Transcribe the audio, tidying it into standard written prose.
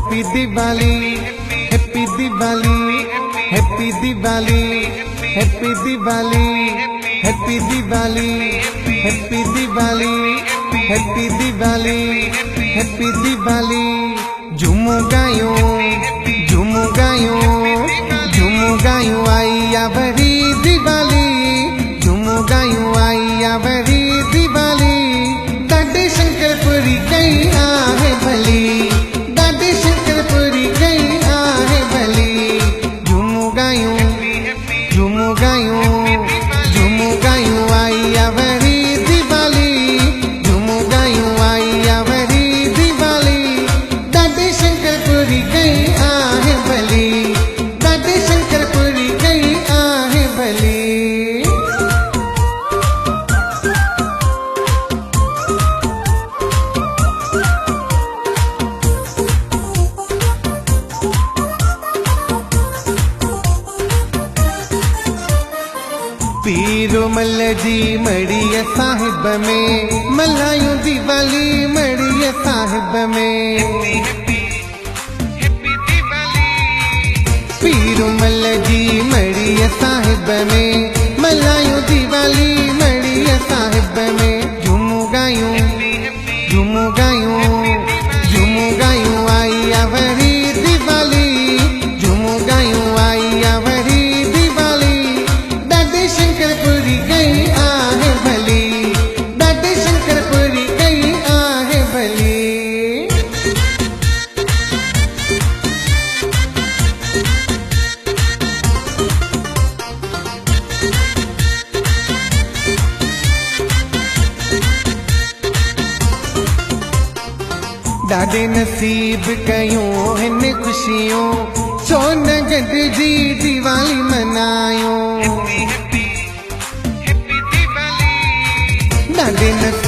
Happy Diwali happy Diwali happy Diwali happy Diwali happy Diwali happy Diwali happy Diwali happy Diwali झूमो गायो झूमो गायो झूमो गायो आई आवरी दिवाली झूमो गायो आई आवरी दिवाली दादी शंकरपुरी गई आहे भली दादी शंकरपुरी गई आहे भली झूमो गायो झूमो गायो झूमो गायो आई आवरी दिवाली झूमो गायो आई आवरी दिवाली दादी शंकरपुरी गई आहे भली दादी शंकरपुरी गई आहे भली। पीरो मल जी मड़िया साहिब में मल्हायूं दिवाली मड़िया साहिब में पीरो मल जी मड़िया साहिब में मल्हायूं दिवाली मड़िया साहिब में झूमो गायूं झूमो गायूं झूमो गायूं आई आवरी दिवाली झूमो गायूं आई आवरी दिवाली दादी शंकरपुरी गई आहे भली दादी शंकरपुरी गई आहे भली। ॾाढे नसीब कयूं हिन खुशियूं छो न गॾिजी दिवाली मनायूं ॾाढे नसीब